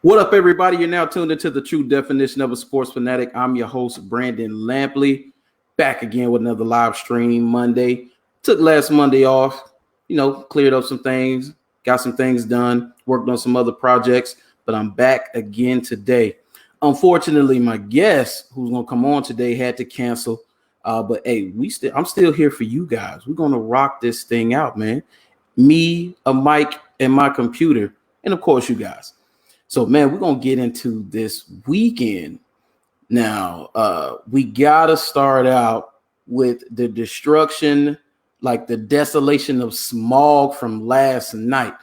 What up, everybody? You're now tuned into the true definition of a sports fanatic. I'm your host, Brandon Lampley, back again with another live stream Monday. Took last Monday off, cleared up some things, got some things done, worked on some other projects, but I'm back again today. Unfortunately, my guest who's going to come on today had to cancel. But hey, I'm still here for you guys. We're going to rock this thing out, man. Me, a mic, and my computer, and of course, you guys. So, man, we're going to get into this weekend. Now, we got to start out with the destruction, like the desolation of smog from last night.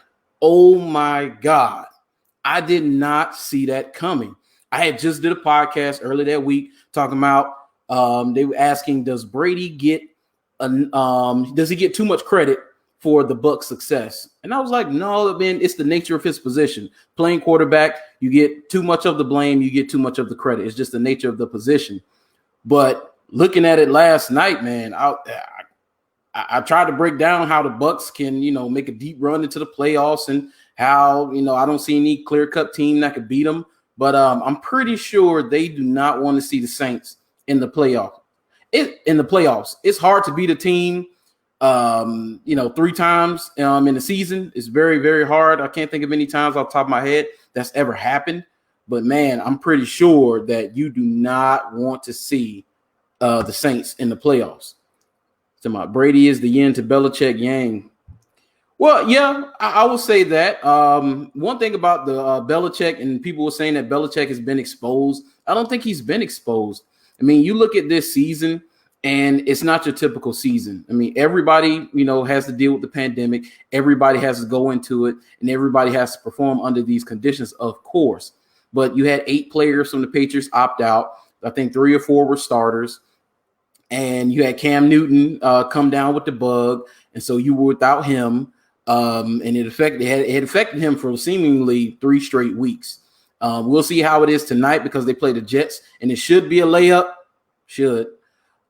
Oh, my God. I did not see that coming. I had just did a podcast earlier that week talking about they were asking, does Brady get does he get too much credit for the Bucs' success? And I was like, no, man, it's the nature of his position. Playing quarterback, you get too much of the blame, you get too much of the credit. It's just the nature of the position. But looking at it last night, man, I tried to break down how the Bucs can, make a deep run into the playoffs and how, I don't see any clear-cut team that could beat them. But I'm pretty sure they do not want to see the Saints in the playoffs. It's hard to beat a team 3 times in the season. It's very, very hard. I can't think of any times off the top of my head that's ever happened. But, man, I'm pretty sure that you do not want to see the Saints in the playoffs. So Brady is the yin to Belichick yang. Well, yeah, I will say that. One thing about the Belichick, and people were saying that Belichick has been exposed. I don't think he's been exposed. I mean, you look at this season, and it's not your typical season. I mean, everybody, has to deal with the pandemic. Everybody has to go into it, and everybody has to perform under these conditions, of course. But you had 8 players from the Patriots opt out. I think 3 or 4 were starters. And you had Cam Newton come down with the bug, and so you were without him. And it affected him for seemingly 3 straight weeks. We'll see how it is tonight because they play the Jets, and it should be a layup.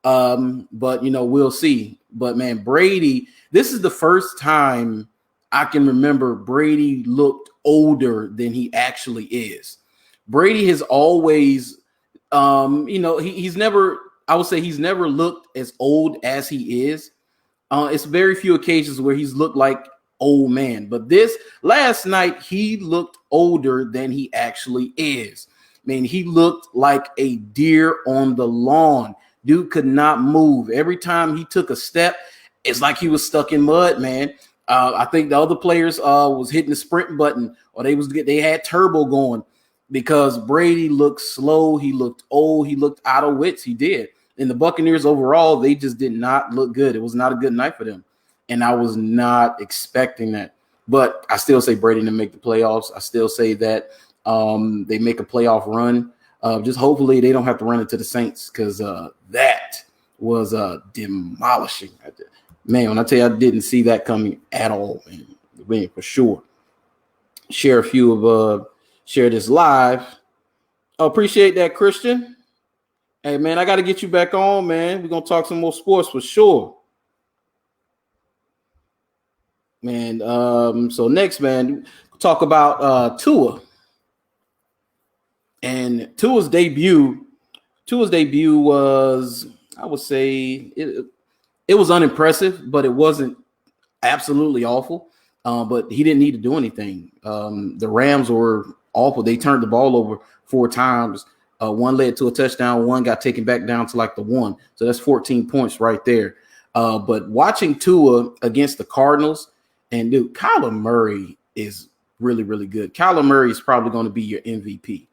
But we'll see. But man, Brady, this is the first time I can remember Brady looked older than he actually is. Brady has always, he's never looked as old as he is. It's very few occasions where he's looked like old man, but this last night he looked older than he actually is. I mean, he looked like a deer on the lawn. Dude could not move. Every time he took a step, it's like he was stuck in mud, man. I think the other players was hitting the sprint button, or they had turbo going because Brady looked slow. He looked old. He looked out of wits. He did. And the Buccaneers overall, they just did not look good. It was not a good night for them. And I was not expecting that. But I still say Brady to make the playoffs. I still say that they make a playoff run. Just hopefully they don't have to run into the Saints because that was demolishing. Man, when I tell you I didn't see that coming at all, man, for sure. Share this live. I appreciate that, Christian. Hey, man, I got to get you back on, man. We're going to talk some more sports for sure. Man, so next, man, talk about Tua. And Tua's debut was, I would say, it was unimpressive, but it wasn't absolutely awful. But he didn't need to do anything. The Rams were awful. They turned the ball over 4 times. One led to a touchdown. One got taken back down to like the 1. So that's 14 points right there. But watching Tua against the Cardinals, and dude, Kyler Murray is really, really good. Kyler Murray is probably going to be your MVP.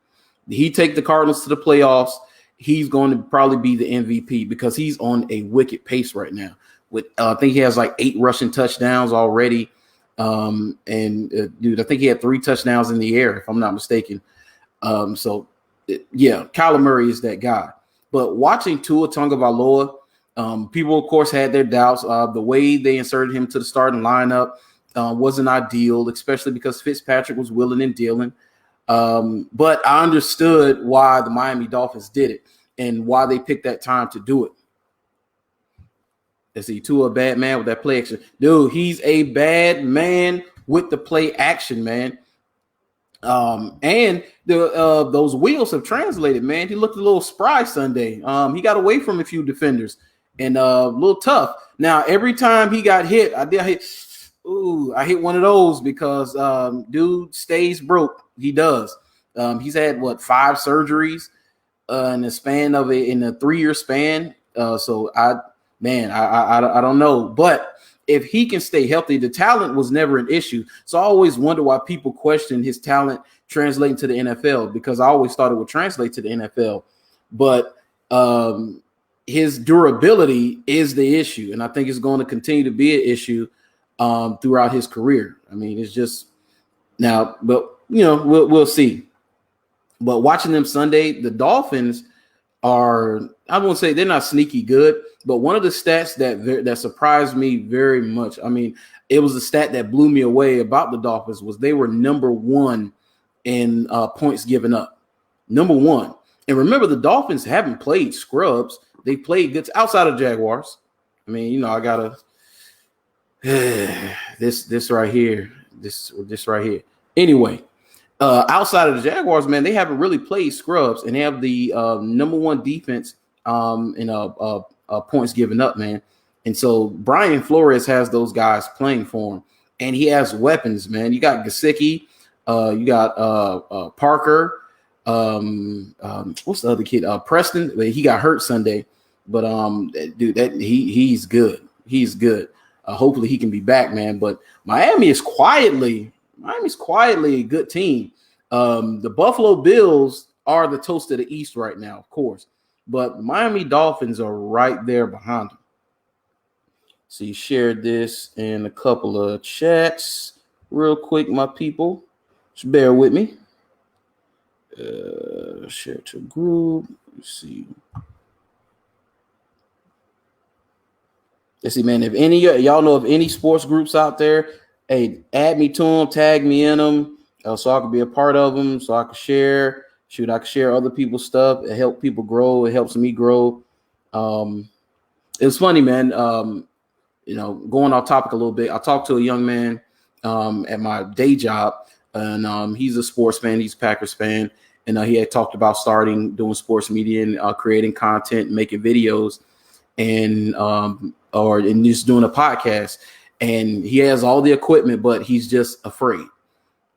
He take the Cardinals to the playoffs, he's going to probably be the MVP because he's on a wicked pace right now. With I think he has like 8 rushing touchdowns already. Dude, I think he had 3 touchdowns in the air, if I'm not mistaken. Kyler Murray is that guy. But watching Tua Tagovailoa, people, of course, had their doubts. The way they inserted him to the starting lineup wasn't ideal, especially because Fitzpatrick was willing and dealing. But I understood why the Miami Dolphins did it and why they picked that time to do it. Is he Tua a bad man with that play action? Dude, he's a bad man with the play action, man. And those wheels have translated, man. He looked a little spry Sunday. He got away from a few defenders and a little tough. Now, every time he got hit, I hit one of those because dude stays broke. He does. He's had 5 surgeries in the span of it in a 3-year span. So I don't know, but if he can stay healthy, the talent was never an issue. So I always wonder why people question his talent translating to the NFL, because I always thought it would translate to the NFL, but his durability is the issue, and I think it's going to continue to be an issue throughout his career. I mean, it's just now, but we'll see. But watching them Sunday, the Dolphins are, I won't say they're not sneaky good, but one of the stats that surprised me very much, I mean, it was a stat that blew me away about the Dolphins, was they were number 1 in points given up. Number 1. And remember, the Dolphins haven't played scrubs. They played good outside of Jaguars. I mean, I gotta this right here. This right here. Anyway, outside of the Jaguars, man, they haven't really played scrubs, and they have the number 1 defense in points given up, man. And so Brian Flores has those guys playing for him, and he has weapons, man. You got Gesicki, you got Parker. What's the other kid? Preston. He got hurt Sunday, but dude, he's good. He's good. Hopefully he can be back, man. But Miami's quietly a good team. The Buffalo Bills are the toast of the East right now, of course, but Miami Dolphins are right there behind them. So you shared this in a couple of chats real quick, my people. Just bear with me. Share to group. Let's see. Man. If any y'all know of any sports groups out there, hey, add me to them, tag me in them, so I can be a part of them, so I can share. Shoot, I can share other people's stuff. It helps people grow. It helps me grow. It's funny, man. Going off topic a little bit, I talked to a young man at my day job, and he's a sports fan. He's a Packers fan, and he had talked about doing sports media and creating content, making videos, and just doing a podcast. And he has all the equipment, but he's just afraid.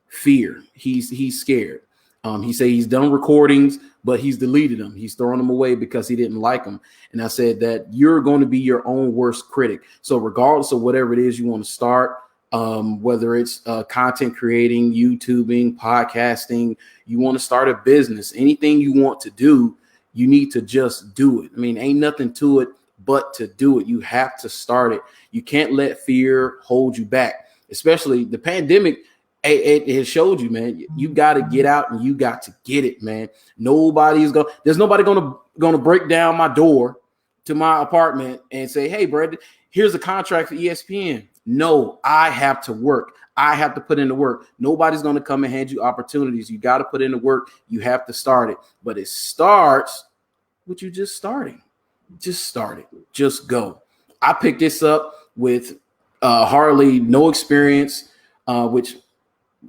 Fear. He's scared. He said he's done recordings, but he's deleted them. He's throwing them away because he didn't like them. And I said that you're going to be your own worst critic. So regardless of whatever it is you want to start, whether it's content creating, YouTubing, podcasting, you want to start a business, anything you want to do, you need to just do it. I mean, ain't nothing to it but to do it. You have to start it. You can't let fear hold you back, especially the pandemic. It showed you, man, you got to get out and you got to get it, man. There's nobody going to break down my door to my apartment and say, hey, Brady, here's a contract for ESPN. No, I have to work. I have to put in the work. Nobody's going to come and hand you opportunities. You got to put in the work. You have to start it. But it starts with you just starting. Just start it. Just go. I picked this up with hardly no experience, which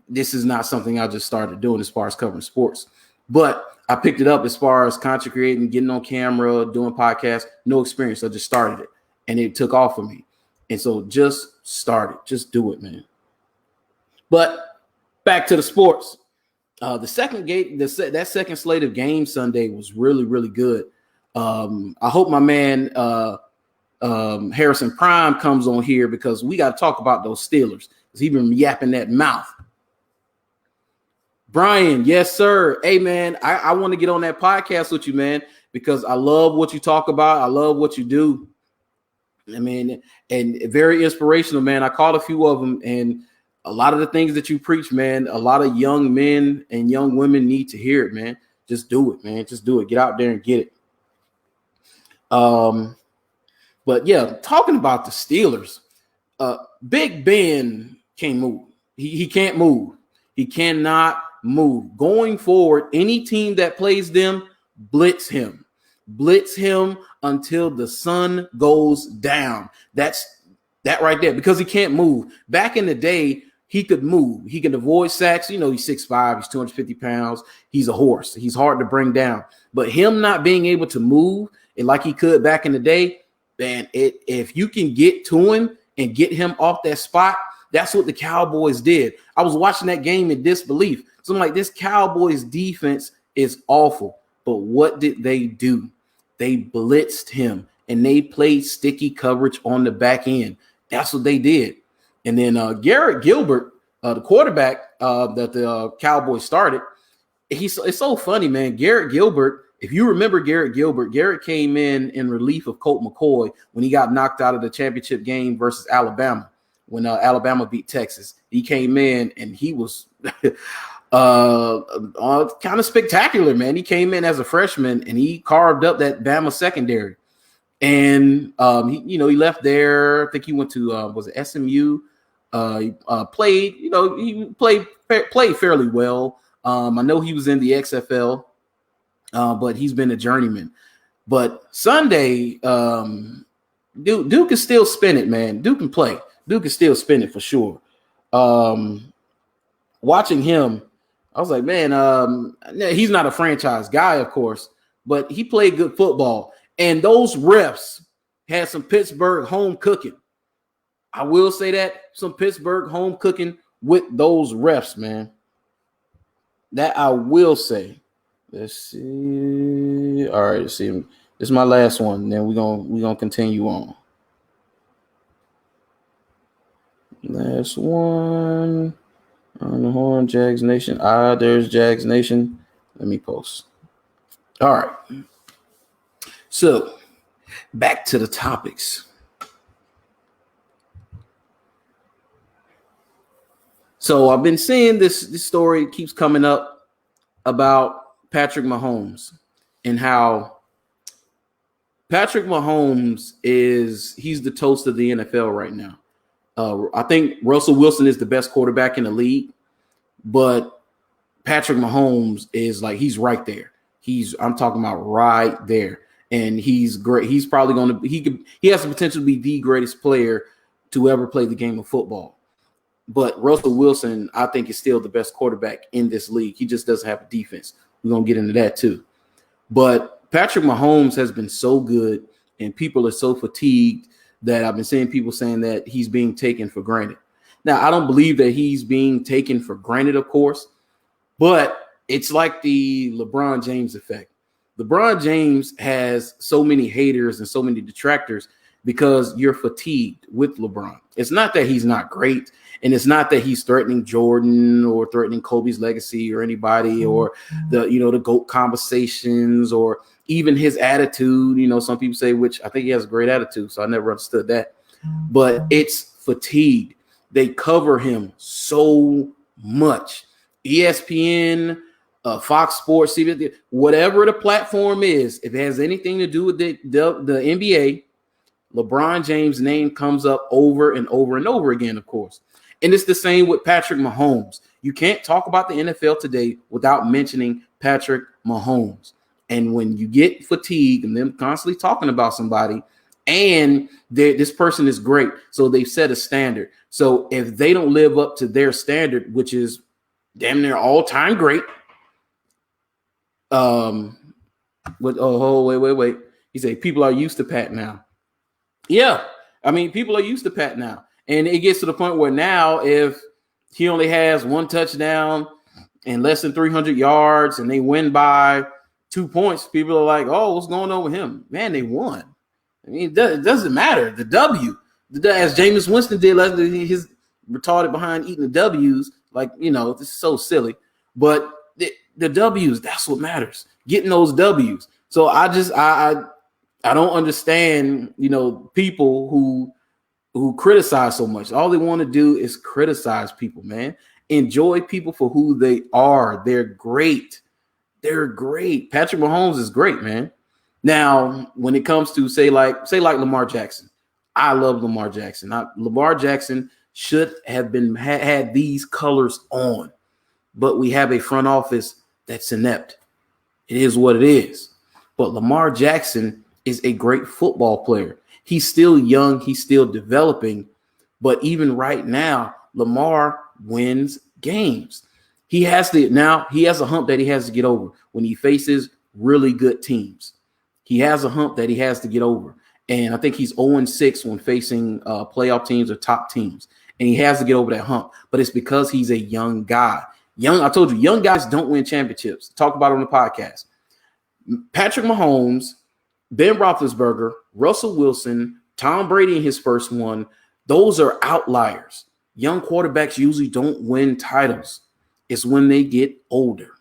this is not something I just started doing as far as covering sports. But I picked it up as far as content creating, getting on camera, doing podcasts, no experience. I just started it, and it took off for me. And so just start it. Just do it, man. But back to the sports. The second game, that second slate of games Sunday was really, really good. I hope my man Harrison Prime comes on here, because we got to talk about those Steelers. He's been yapping that mouth. Brian, yes, sir. Hey, man, I want to get on that podcast with you, man, because I love what you talk about. I love what you do. I mean, and very inspirational, man. I caught a few of them, and a lot of the things that you preach, man, a lot of young men and young women need to hear it, man. Just do it, man. Just do it. Get out there and get it. But yeah, talking about the Steelers, Big Ben can't move. He can't move. He cannot move. Going forward, any team that plays them, blitz him until the sun goes down. That's that right there, because he can't move. Back in the day, he could move. He can avoid sacks. He's 6'5", he's 250 pounds. He's a horse. He's hard to bring down. But him not being able to move and like he could back in the day, man, if you can get to him and get him off that spot, that's what the Cowboys did. I was watching that game in disbelief. So I'm like, this Cowboys defense is awful. But what did they do? They blitzed him, and they played sticky coverage on the back end. That's what they did. And then Garrett Gilbert, the quarterback that the Cowboys started, it's so funny, man. Garrett Gilbert, if you remember Garrett came in relief of Colt McCoy when he got knocked out of the championship game versus Alabama when Alabama beat Texas. He came in, and he was kind of spectacular, man. He came in as a freshman, and he carved up that Bama secondary. And he left there. I think he went to was it SMU? He played. He played fairly well. I know he was in the XFL, but he's been a journeyman. But Sunday, Duke is still spin it, man. Duke can play. Duke can still spin it for sure. Watching him, I was like, man, he's not a franchise guy, of course, but he played good football. And those refs had some Pittsburgh home cooking. I will say that, some Pittsburgh home cooking with those refs, man. That I will say. Let's see. All right, let's see. This is my last one. Then we're gonna continue on. Last one. On the horn, Jags Nation. There's Jags Nation. Let me post. All right. So, back to the topics. So, I've been seeing this story keeps coming up about Patrick Mahomes and how Patrick Mahomes he's the toast of the NFL right now. I think Russell Wilson is the best quarterback in the league, but Patrick Mahomes is like, he's right there. I'm talking about right there. And he's great. He's probably going to he has the potential to be the greatest player to ever play the game of football. But Russell Wilson, I think, is still the best quarterback in this league. He just doesn't have a defense. We're going to get into that too. But Patrick Mahomes has been so good, and people are so fatigued that I've been seeing people saying that he's being taken for granted. Now, I don't believe that he's being taken for granted, of course, but it's like the LeBron James effect. LeBron James has so many haters and so many detractors because you're fatigued with LeBron. It's not that he's not great, and it's not that he's threatening Jordan or threatening Kobe's legacy or anybody or the GOAT conversations or even his attitude. Some people say, which I think he has a great attitude, so I never understood that. But it's fatigued. They cover him so much. ESPN, Fox Sports, CBS, whatever the platform is, if it has anything to do with the NBA, LeBron James' name comes up over and over and over again, of course. And it's the same with Patrick Mahomes. You can't talk about the NFL today without mentioning Patrick Mahomes. And when you get fatigued and them constantly talking about somebody, and this person is great, so they've set a standard. So if they don't live up to their standard, which is damn near all-time great, wait. He said people are used to Pat now. Yeah, I mean, people are used to Pat now. And it gets to the point where now if he only has one touchdown and less than 300 yards and they win by 2 points, people are like, oh, what's going on with him? Man, they won. I mean, it doesn't matter. The W, as Jameis Winston did, his retarded behind eating the W's, this is so silly. But the W's, that's what matters. Getting those W's. So I don't understand, people who criticize so much. All they want to do is criticize people, man. Enjoy people for who they are. They're great. They're great. Patrick Mahomes is great, man. Now, when it comes to say like Lamar Jackson, I love Lamar Jackson. Lamar Jackson should have been had these colors on, but we have a front office that's inept. It is what it is. But Lamar Jackson is a great football player. He's still young. He's still developing. But even right now, Lamar wins games. He has a hump that he has to get over when he faces really good teams. He has a hump that he has to get over. And I think he's 0-6 when facing playoff teams or top teams. And he has to get over that hump. But it's because he's a young guy. I told you, young guys don't win championships. Talk about it on the podcast. Patrick Mahomes, Ben Roethlisberger, Russell Wilson, Tom Brady in his first one, those are outliers. Young quarterbacks usually don't win titles. It's when they get older.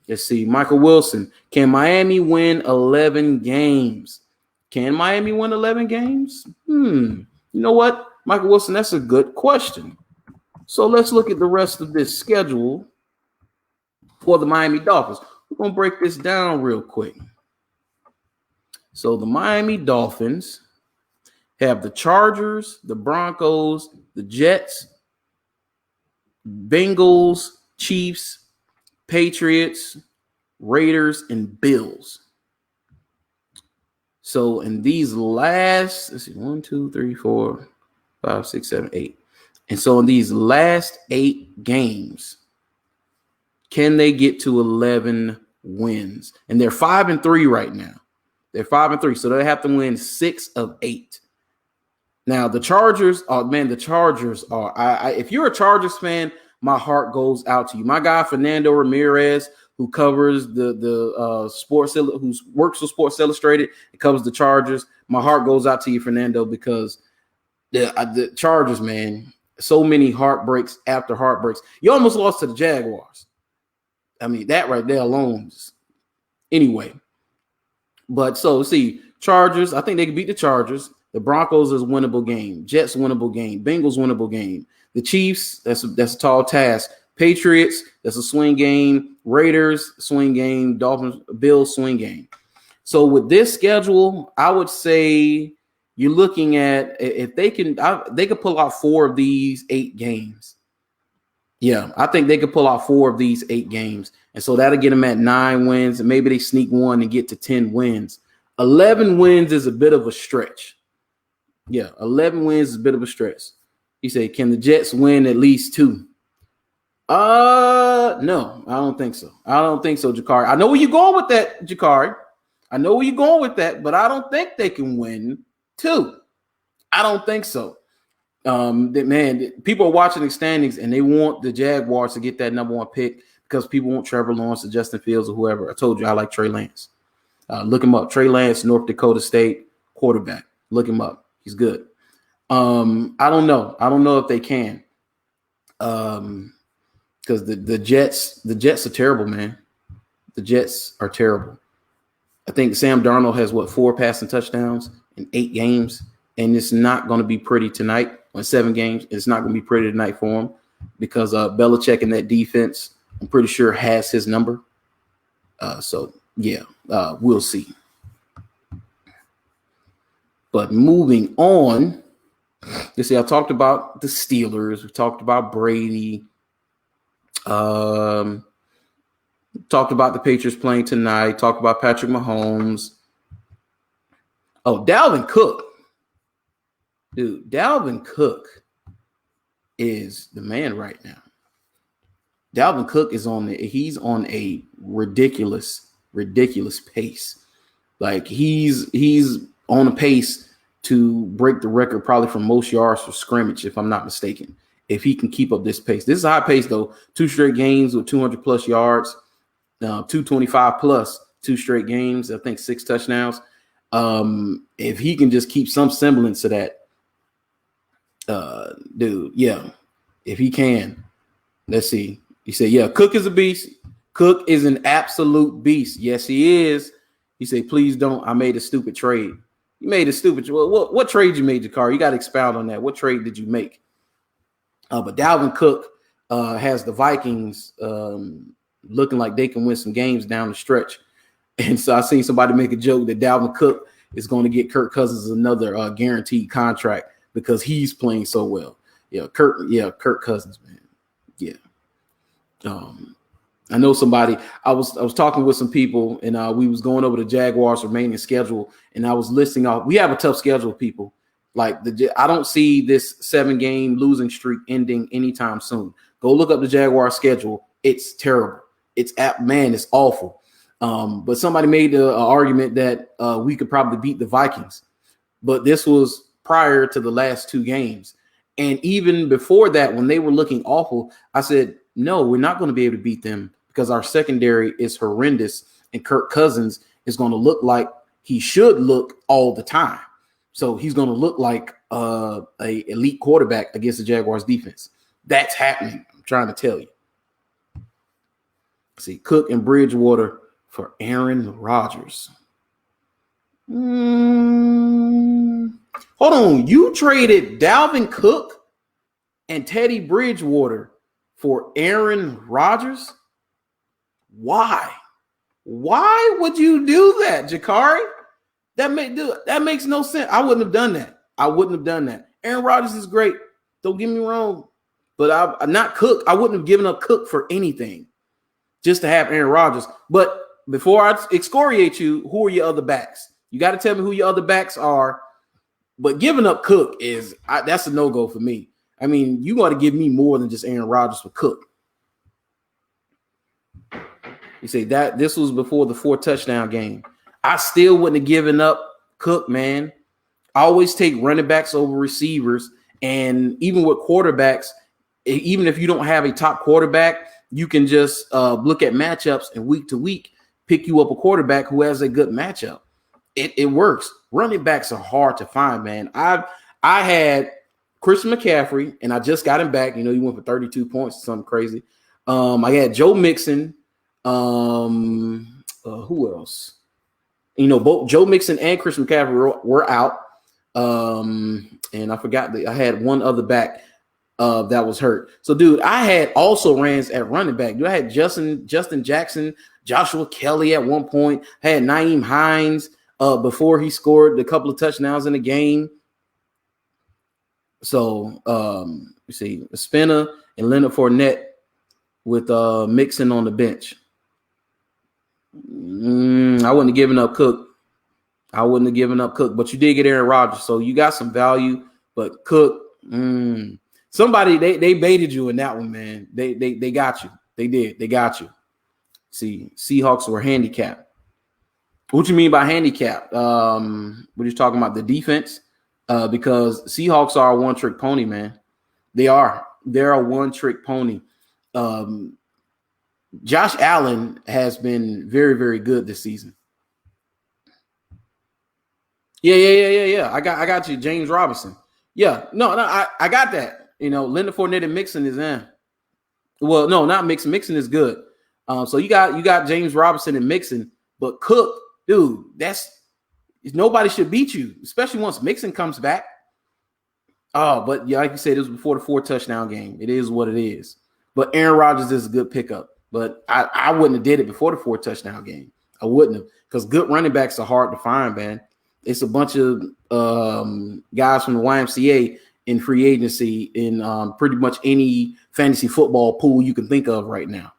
Let's see. Michael Wilson. Can Miami win 11 games? Can Miami win 11 games? You know what, Michael Wilson, that's a good question. So let's look at the rest of this schedule for the Miami Dolphins. We're going to break this down real quick. So the Miami Dolphins have the Chargers, the Broncos, the Jets, Bengals, Chiefs, Patriots, Raiders, and Bills. So in these last, let's see, 1, 2, 3, 4, 5, 6, 7, 8. And so in these last 8 games, can they get to 11 wins? And they're 5-3 right now. They're 5-3. So they have to win 6 of 8. Now the Chargers, the Chargers are, if you're a Chargers fan, my heart goes out to you. My guy, Fernando Ramirez, who covers the Sports, who works for Sports Illustrated, and covers the Chargers. My heart goes out to you, Fernando, because the Chargers, man, so many heartbreaks after heartbreaks. You almost lost to the Jaguars. I mean, that right there alone. Anyway, but so see, Chargers, I think they can beat the Chargers. The Broncos is a winnable game. Jets winnable game. Bengals winnable game. The Chiefs, that's a tall task. Patriots, that's a swing game. Raiders, swing game. Dolphins, Bills, swing game. So with this schedule, I would say you're looking at, if they could pull out 4 of these 8 games. Yeah, I think they could pull out 4 of these 8 games. And so that'll get them at 9 wins. And maybe they sneak one and get to 10 wins. 11 wins is a bit of a stretch. Yeah, 11 wins is a bit of a stretch. You say, can the Jets win at least 2? No, I don't think so. I don't think so, Jakari. I know where you're going with that, Jakari. I know where you're going with that, but I don't think they can win 2. I don't think so. Man, people are watching the standings and they want the Jaguars to get that number 1 pick because people want Trevor Lawrence or Justin Fields or whoever. I told you I like Trey Lance. Look him up. Trey Lance, North Dakota State quarterback. Look him up. He's good. I don't know. I don't know if they can. Because the Jets are terrible, man. The Jets are terrible. I think Sam Darnold has 4 passing touchdowns in 8 games, and it's not going to be pretty tonight. On 7 games, it's not going to be pretty tonight for him because Belichick and that defense, I'm pretty sure, has his number. So yeah, we'll see. But moving on, you see, I talked about the Steelers. We talked about Brady. Talked about the Patriots playing tonight. Talked about Patrick Mahomes. Oh, Dalvin Cook. Dude, Dalvin Cook is the man right now. Dalvin Cook is he's on a ridiculous pace. Like he's on a pace to break the record probably for most yards for scrimmage, if I'm not mistaken, if he can keep up this pace. This is a high pace, though. 2 straight games with 200-plus yards, 225-plus, 2 straight games, I think 6 touchdowns. If he can just keep some semblance of that, dude, yeah, if he can. Let's see. He said, yeah, Cook is a beast. Cook is an absolute beast. Yes, he is. He said, please don't. I made a stupid trade. You made a stupid trade. What trade you made, Jakar? You got to expound on that. What trade did you make? But Dalvin Cook has the Vikings looking like they can win some games down the stretch. And so I seen somebody make a joke that Dalvin Cook is going to get Kirk Cousins another guaranteed contract because he's playing so well. Yeah, Kirk Cousins, man. Yeah. I know somebody. I was talking with some people, and we was going over the Jaguars' remaining schedule, and I was listing off. We have a tough schedule, people. Like I don't see this 7-game losing streak ending anytime soon. Go look up the Jaguars schedule. It's terrible. It's awful. But somebody made an argument that we could probably beat the Vikings, but this was prior to the last 2 games. And even before that, when they were looking awful, I said, no, we're not going to be able to beat them because our secondary is horrendous and Kirk Cousins is going to look like he should look all the time. So he's going to look like a elite quarterback against the Jaguars defense. That's happening. I'm trying to tell you. See, Cook and Bridgewater for Aaron Rodgers. Hold on. You traded Dalvin Cook and Teddy Bridgewater for Aaron Rodgers? Why? Why would you do that, Jakari? That makes no sense. I wouldn't have done that. Aaron Rodgers is great. Don't get me wrong. But I'm not Cook. I wouldn't have given up Cook for anything just to have Aaron Rodgers. But before I excoriate you, who are your other backs? You got to tell me who your other backs are. But giving up Cook that's a no-go for me. I mean, you got to give me more than just Aaron Rodgers for Cook. You say that this was before the 4-touchdown game. I still wouldn't have given up Cook, man. I always take running backs over receivers. And even with quarterbacks, even if you don't have a top quarterback, you can just look at matchups and week to week pick you up a quarterback who has a good matchup. It works. Running backs are hard to find, man. I had Christian McCaffrey, and I just got him back. You know, he went for 32 points or something crazy. I had Joe Mixon. Who else? You know, both Joe Mixon and Christian McCaffrey were out. And I forgot I had one other back that was hurt. So, dude, I had also Rams at running back. Dude, I had Justin Jackson, Joshua Kelly at one point. I had Nyheim Hines before he scored a couple of touchdowns in the game. So, you see, Spinner and Leonard Fournette with Mixon on the bench. I wouldn't have given up Cook. But you did get Aaron Rodgers, so you got some value. But Cook, somebody they baited you in that one, man. They got you. They did. They got you. See, Seahawks were handicapped. What you mean by handicapped? What are you talking about? The defense? Because Seahawks are a one-trick pony, man. They are. They're a one-trick pony. Josh Allen has been very, very good this season. Yeah. I got you, James Robinson. Yeah, no, I got that. You know, Leonard Fournette and Mixon is in. Well, no, not Mixon. Mixon is good. So you got James Robinson and Mixon, but Cook, dude, nobody should beat you, especially once Mixon comes back. Oh, but yeah, like you said, it was before the 4-touchdown game. It is what it is. But Aaron Rodgers is a good pickup. But I wouldn't have did it before the 4-touchdown game. I wouldn't have, because good running backs are hard to find, man. It's a bunch of guys from the YMCA in free agency in pretty much any fantasy football pool you can think of right now.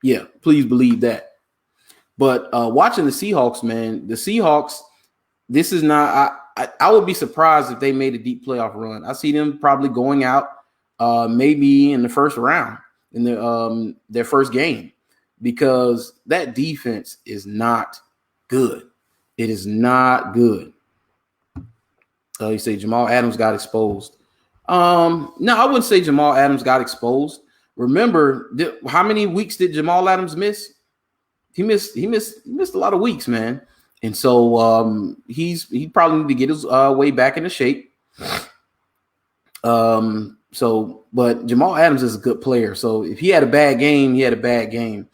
Yeah, please believe that. But watching the Seahawks, man, this is not I would be surprised if they made a deep playoff run. I see them probably going out maybe in the first round in their first game, because that defense is not good. It is not good. You say Jamal Adams got exposed. No, I wouldn't say Jamal Adams got exposed. Remember, how many weeks did Jamal Adams miss? He missed a lot of weeks, man. And so he probably need to get his way back into shape. But Jamal Adams is a good player. So if he had a bad game, he had a bad game.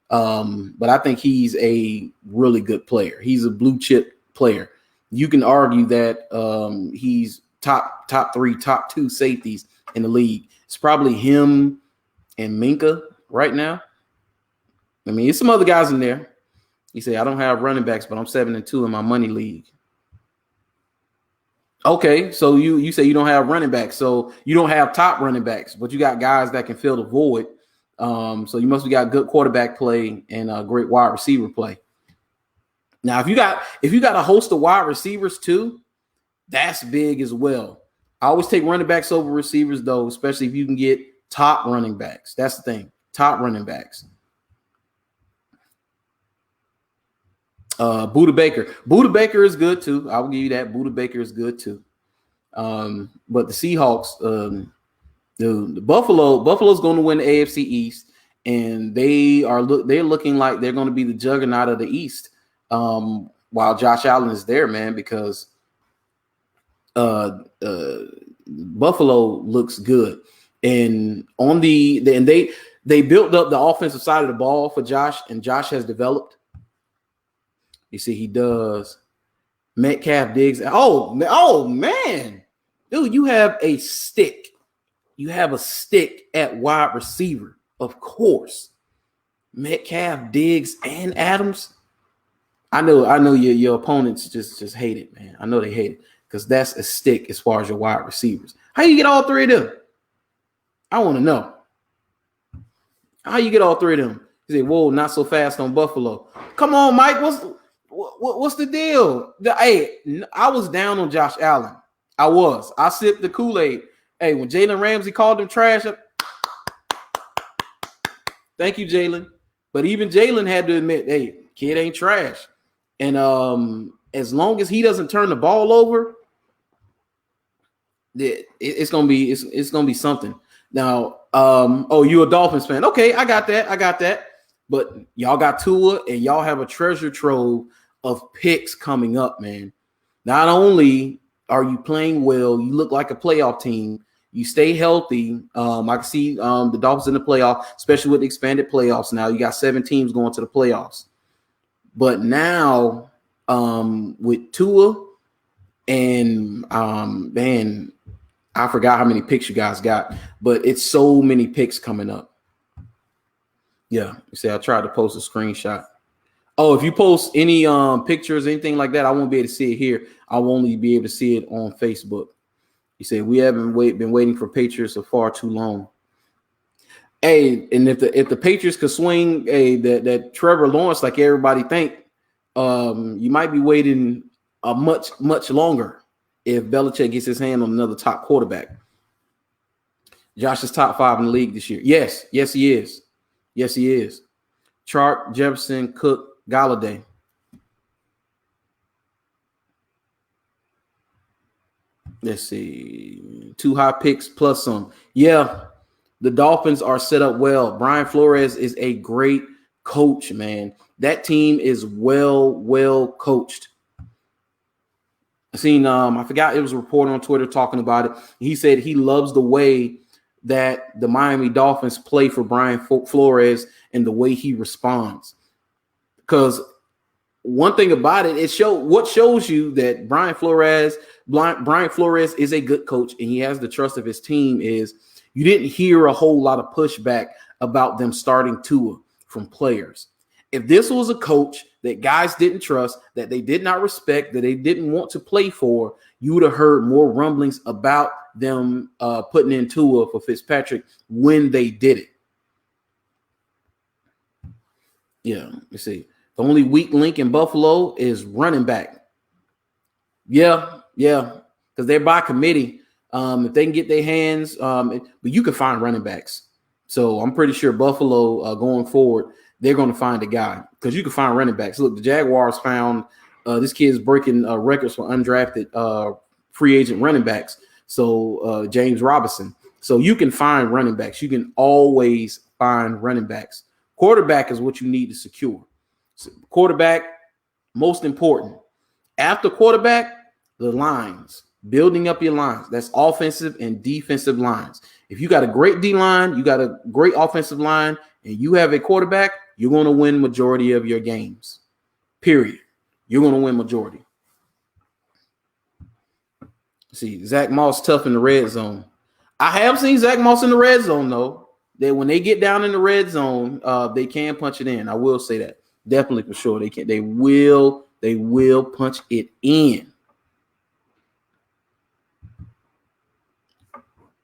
But I think he's a really good player. He's a blue chip player. You can argue that he's top 3, top 2 safeties in the league. It's probably him and Minka right now. I mean, there's some other guys in there. You say, I don't have running backs, but I'm 7-2 in my money league. Okay, so you say you don't have running backs, so you don't have top running backs, but you got guys that can fill the void. So you must have got good quarterback play and great wide receiver play. Now, if you got a host of wide receivers too, That's big as well. I always take running backs over receivers, though, especially if you can get top running backs. That's the thing. Top running backs. Buda Baker. Buda Baker is good too. I will give you that. Buda Baker is good too. But the Seahawks, the Buffalo's going to win the AFC East, and they're looking like they're going to be the juggernaut of the East. While Josh Allen is there, man, because Buffalo looks good, and they built up the offensive side of the ball for Josh, and Josh has developed. You see, he does. Metcalf, Diggs. Oh man, dude, you have a stick. You have a stick at wide receiver, of course. Metcalf, Diggs, and Adams. I know your opponents just hate it, man. I know they hate it because that's a stick as far as your wide receivers. How you get all three of them? I want to know. How you get all three of them? You say, whoa, not so fast on Buffalo. Come on, Mike. What's the deal? Hey, I was down on Josh Allen. I sipped the Kool-Aid. Hey, when Jalen Ramsey called him trash, thank you, Jalen. But even Jalen had to admit, hey, kid ain't trash. And as long as he doesn't turn the ball over, it's gonna be something. Now, you a Dolphins fan? Okay, I got that. But y'all got Tua, and y'all have a treasure trove of picks coming up, man. Not only are you playing well, you look like a playoff team. You stay healthy. I can see the Dolphins in the playoff, especially with the expanded playoffs. Now you got 7 teams going to the playoffs. But now with Tua and man, I forgot how many picks you guys got, but it's so many picks coming up. Yeah, you see, I tried to post a screenshot. Oh, if you post any pictures, anything like that, I won't be able to see it here. I'll only be able to see it on Facebook. You say we haven't been waiting for Patriots for far too long. Hey, and if the Patriots could swing that Trevor Lawrence like everybody think, you might be waiting a much longer if Belichick gets his hand on another top quarterback. Josh is top 5 in the league this year. Yes, he is. Yes, he is. Chark, Jefferson, Cook, Galladay. Let's see. 2 high picks plus some. Yeah, the Dolphins are set up well. Brian Flores is a great coach, man. That team is well coached. I seen, I forgot, it was a reporter on Twitter talking about it. He said he loves the way that the Miami Dolphins play for Brian Flores and the way he responds. Because one thing about it, what shows you that Brian Flores is a good coach and he has the trust of his team is you didn't hear a whole lot of pushback about them starting Tua from players. If this was a coach that guys didn't trust, that they did not respect, that they didn't want to play for, you would have heard more rumblings about them putting in Tua for Fitzpatrick when they did it. Yeah, you see. The only weak link in Buffalo is running back. Yeah, because they're by committee. If they can get their hands, but you can find running backs. So I'm pretty sure Buffalo going forward, they're going to find a guy because you can find running backs. Look, the Jaguars found this kid's breaking records for undrafted free agent running backs. So James Robinson. So you can find running backs. You can always find running backs. Quarterback is what you need to secure. So quarterback, most important. After quarterback, the lines, building up your lines. That's offensive and defensive lines. If you got a great D line, you got a great offensive line, and you have a quarterback, you're going to win majority of your games. Period. You're going to win majority. See, Zach Moss tough in the red zone. I have seen Zach Moss in the red zone, though. That when they get down in the red zone, they can punch it in. I will say that. Definitely for sure. They can. They will punch it in.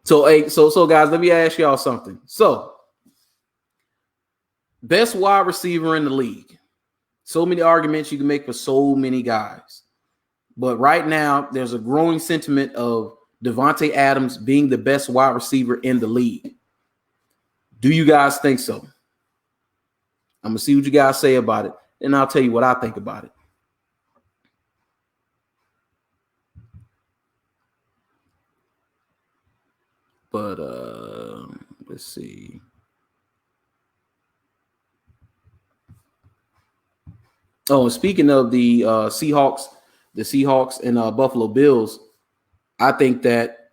So guys, let me ask y'all something. So, best wide receiver in the league. So many arguments you can make for so many guys. But right now, there's a growing sentiment of Davante Adams being the best wide receiver in the league. Do you guys think so? I'm going to see what you guys say about it, and I'll tell you what I think about it. But let's see. Oh, and speaking of the Seahawks and Buffalo Bills, I think that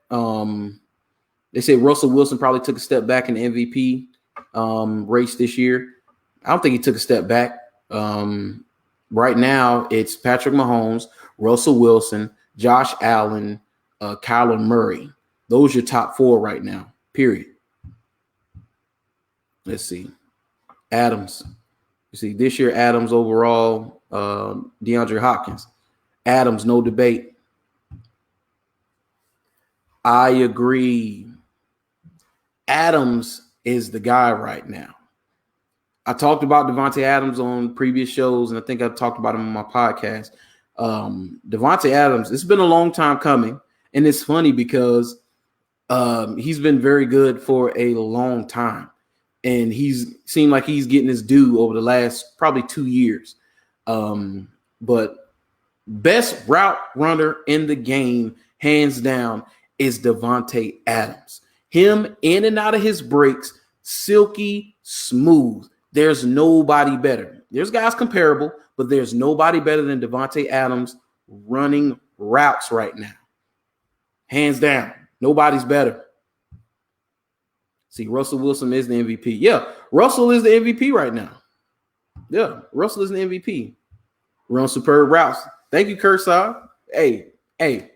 they say Russell Wilson probably took a step back in the MVP race this year. I don't think he took a step back. Right now, it's Patrick Mahomes, Russell Wilson, Josh Allen, Kyler Murray. Those are your top four right now, period. Let's see. Adams. You see, this year, Adams overall, DeAndre Hopkins. Adams, no debate. I agree. Adams is the guy right now. I talked about Davante Adams on previous shows, and I think I talked about him on my podcast. Davante Adams, it's been a long time coming, and it's funny because he's been very good for a long time, and he's seemed like he's getting his due over the last probably 2 years. But best route runner in the game, hands down, is Davante Adams. Him in and out of his breaks, silky smooth. There's nobody better. There's guys comparable, but there's nobody better than Davante Adams running routes right now. Hands down. Nobody's better. See, Russell Wilson is the MVP. Yeah, Russell is the MVP right now. Yeah, Russell is the MVP. Run superb routes. Thank you, Kershaw. Hey. It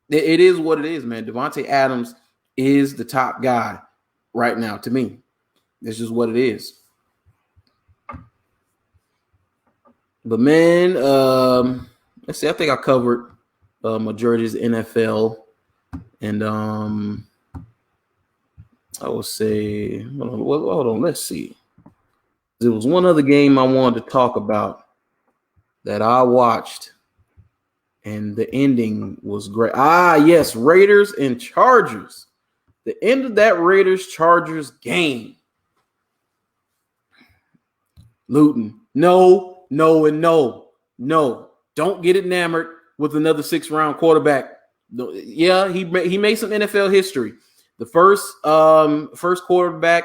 is what it is, man. Davante Adams is the top guy right now to me. It's just what it is. But, man, let's see. I think I covered majority of the NFL. And I would say, hold on, let's see. There was one other game I wanted to talk about that I watched, and the ending was great. Yes, Raiders and Chargers. The end of that Raiders-Chargers game. Luton, no. Don't get enamored with another 6th-round quarterback. Yeah, he made some NFL history. The first quarterback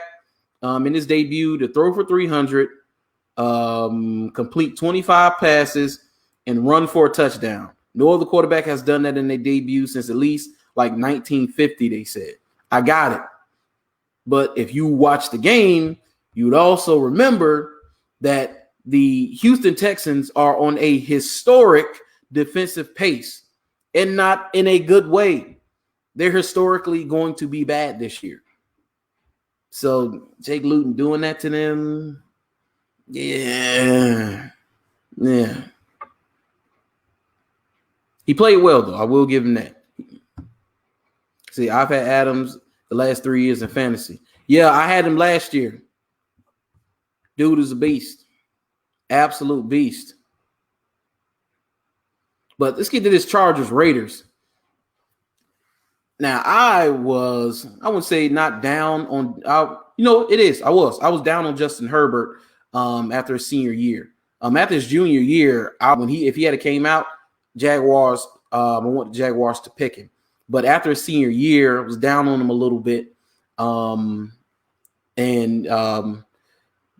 in his debut to throw for 300, complete 25 passes, and run for a touchdown. No other quarterback has done that in their debut since at least like 1950, they said. I got it. But if you watch the game, you'd also remember that the Houston Texans are on a historic defensive pace, and not in a good way. They're historically going to be bad this year. So Jake Luton doing that to them, yeah. He played well, though. I will give him that. See, I've had Adams the last 3 years in fantasy. Yeah, I had him last year. Dude is a beast. Absolute beast. But let's get to this Chargers Raiders. Now, I would say not down on, it is. I was down on Justin Herbert after his senior year. After his junior year, if he had came out, Jaguars, I want the Jaguars to pick him. But after his senior year, I was down on him a little bit.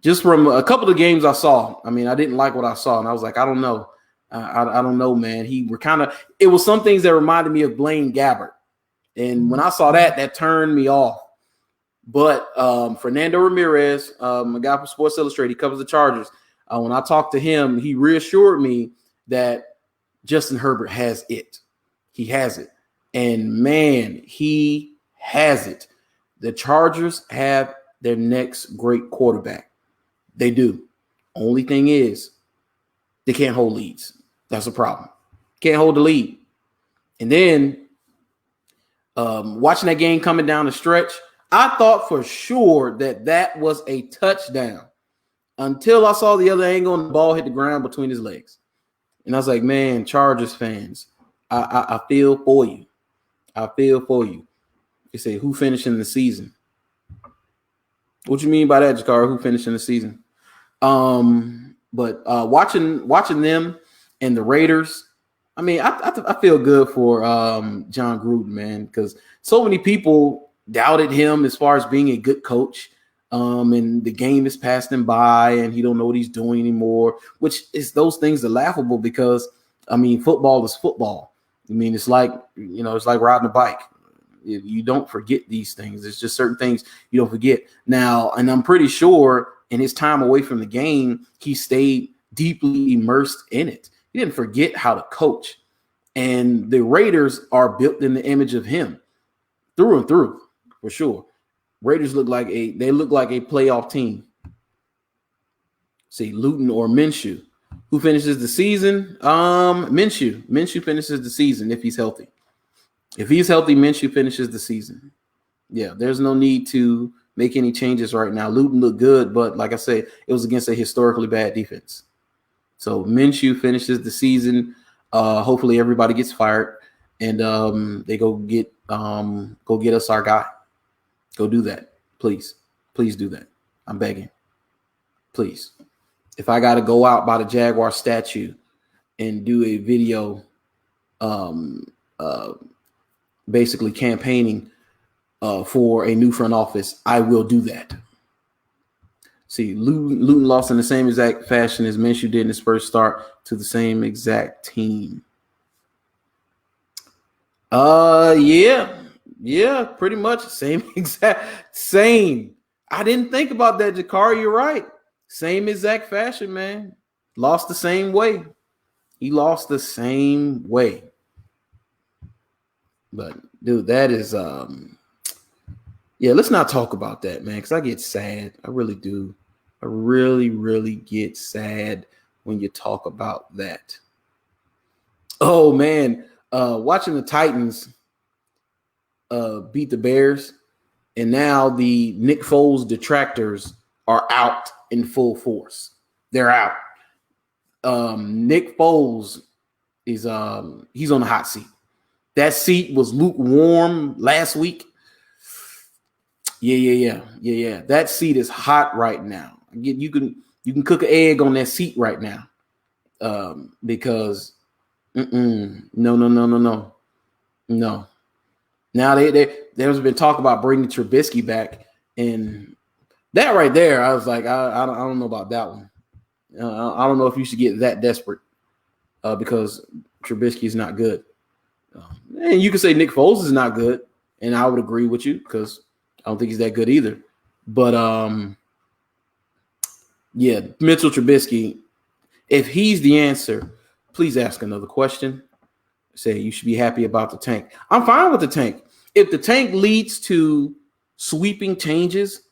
Just from a couple of games I saw, I didn't like what I saw. And I was like, I don't know. I don't know, man. It was some things that reminded me of Blaine Gabbert. And when I saw that turned me off. But Fernando Ramirez, a guy from Sports Illustrated, he covers the Chargers. When I talked to him, he reassured me that Justin Herbert has it. He has it. And, man, he has it. The Chargers have their next great quarterback. They do. Only thing is they can't hold leads. That's a problem. Can't hold the lead. And then watching that game coming down the stretch, I thought for sure that was a touchdown until I saw the other angle and the ball hit the ground between his legs. And I was like, man, Chargers fans, I feel for you. I feel for you. They say, who finishing the season? What you mean by that, Jakar? Who finishing the season? But watching them and the Raiders, I mean, I feel good for John Gruden, man, because so many people doubted him as far as being a good coach. And the game is passed him by, and he don't know what he's doing anymore. Which is those things are laughable because I mean, football is football. I mean, it's like it's like riding a bike. You don't forget these things. There's just certain things you don't forget. Now, and I'm pretty sure in his time away from the game, he stayed deeply immersed in it. He didn't forget how to coach. And the Raiders are built in the image of him through and through, for sure. Raiders look like a playoff team. See, Luton or Minshew. Who finishes the season? Minshew. Minshew finishes the season if he's healthy. If he's healthy, Minshew finishes the season. Yeah, there's no need to make any changes right now. Luton looked good, but like I said, it was against a historically bad defense. So Minshew finishes the season. Hopefully everybody gets fired and they go get us our guy. Go do that. Please. Please do that. I'm begging. Please. If I got to go out by the Jaguar statue and do a video basically campaigning for a new front office, I will do that. See, Luton lost in the same exact fashion as Minshew did in his first start to the same exact team. Yeah, pretty much same. I didn't think about that, Jakar. You're right. Same exact fashion, man. Lost the same way. He lost the same way. But dude, that is let's not talk about that, man, because I get sad. I really do. I really, really get sad when you talk about that. Oh man, watching the Titans beat the Bears, and now the Nick Foles detractors are out in full force. They're out. Nick Foles is he's on the hot seat. That seat was lukewarm last week. Yeah. That seat is hot right now. You can cook an egg on that seat right now. Because no. Now there's been talk about bringing Trubisky back, and that right there, I was like, I don't know about that one. I don't know if you should get that desperate because Trubisky is not good. And you could say Nick Foles is not good, and I would agree with you because I don't think he's that good either. But Mitchell Trubisky, if he's the answer, please ask another question. Say you should be happy about the tank. I'm fine with the tank. If the tank leads to sweeping changes,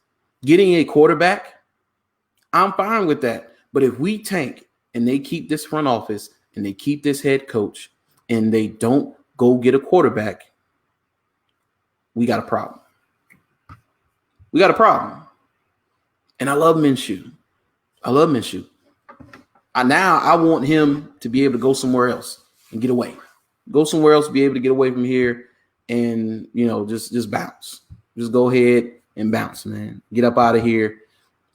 getting a quarterback, I'm fine with that. But if we tank and they keep this front office and they keep this head coach and they don't go get a quarterback, we got a problem. And I love Minshew. I want him to be able to go somewhere else and get away. Go somewhere else, be able to get away from here and, just bounce. Just go ahead and bounce, man. Get up out of here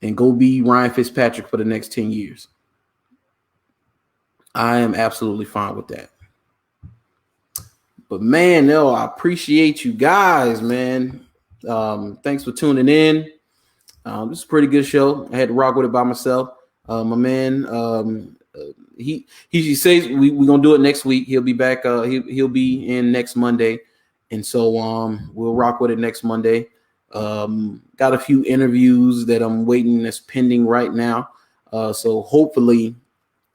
and go be Ryan Fitzpatrick for the next 10 years. I am absolutely fine with that. But, man, I appreciate you guys, man. Thanks for tuning in. This is a pretty good show. I had to rock with it by myself. My man, he says we're gonna do it next week. He'll be back. He'll be in next Monday, and so we'll rock with it next Monday. Got a few interviews that I'm waiting that's pending right now. So hopefully,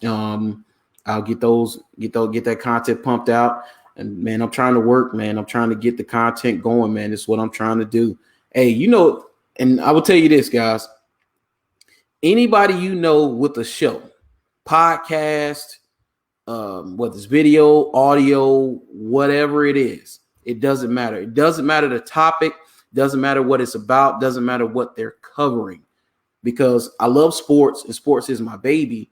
I'll get that content pumped out. And man, I'm trying to work, man. I'm trying to get the content going, man. It's what I'm trying to do. Hey, and I will tell you this, guys. Anybody with a show, podcast, whether it's video, audio, whatever it is, it doesn't matter. It doesn't matter the topic, doesn't matter what it's about, doesn't matter what they're covering. Because I love sports and sports is my baby.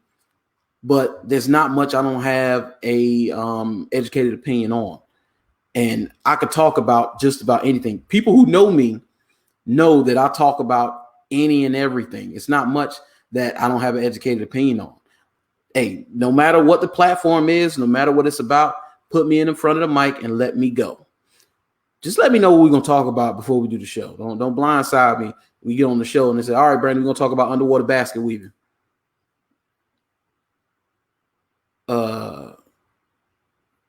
but there's not much I don't have a educated opinion on. And I could talk about just about anything. People who know me know that I talk about any and everything. It's not much that I don't have an educated opinion on. Hey, no matter what the platform is, no matter what it's about, put me in front of the mic and let me go. Just let me know what we're going to talk about before we do the show. Don't blindside me. We get on the show and they say, all right, Brandon, we're going to talk about underwater basket weaving. I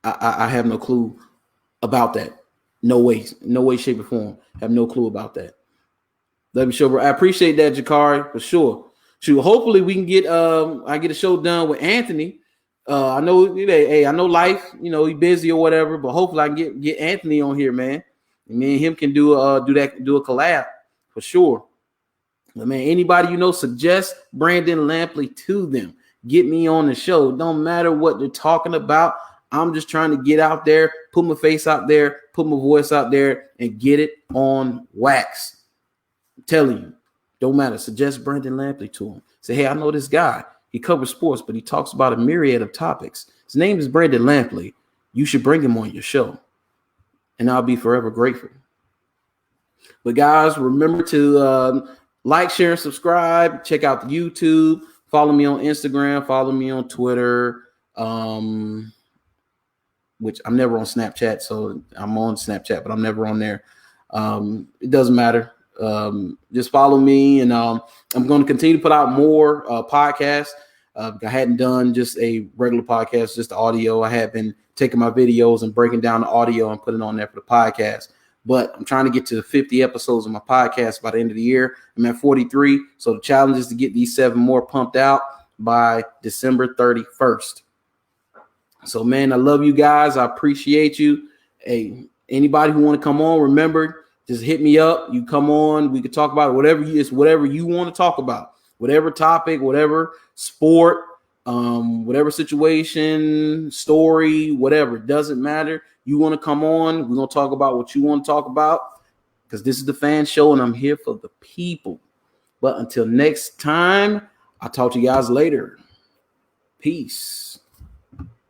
have no clue about that. No way, shape, or form. Have no clue about that. Let me show. I appreciate that, Jakari, for sure. Shoot, hopefully we can get I get a show done with Anthony. I know, hey, I know life, he's busy or whatever, but hopefully I can get Anthony on here, man. And me and him can do a collab for sure. But man, anybody suggest Brandon Lampley to them. Get me on the show. Don't matter what they're talking about. I'm just trying to get out there, put my face out there, put my voice out there, and get it on wax. I'm telling you, don't matter. Suggest Brandon Lampley to him. Say, hey, I know this guy. He covers sports, but he talks about a myriad of topics. His name is Brandon Lampley. You should bring him on your show. And I'll be forever grateful. But guys, remember to like, share, and subscribe. Check out the YouTube. Follow me on Instagram. Follow me on Twitter. Which I'm never on Snapchat. So I'm on Snapchat, but I'm never on there. It doesn't matter. Just follow me, and I'm going to continue to put out more podcasts. I hadn't done just a regular podcast, just the audio. I have been taking my videos and breaking down the audio and putting it on there for the podcast. But I'm trying to get to 50 episodes of my podcast by the end of the year. I'm at 43. So the challenge is to get these 7 more pumped out by December 31st. So, man, I love you guys. I appreciate you. Hey, anybody who want to come on, remember, just hit me up. You come on. We could talk about whatever you want to talk about, whatever topic, whatever sport, whatever situation, story, whatever. It doesn't matter. You want to come on. We're going to talk about what you want to talk about, because this is the fan show and I'm here for the people. But until next time, I'll talk to you guys later. Peace.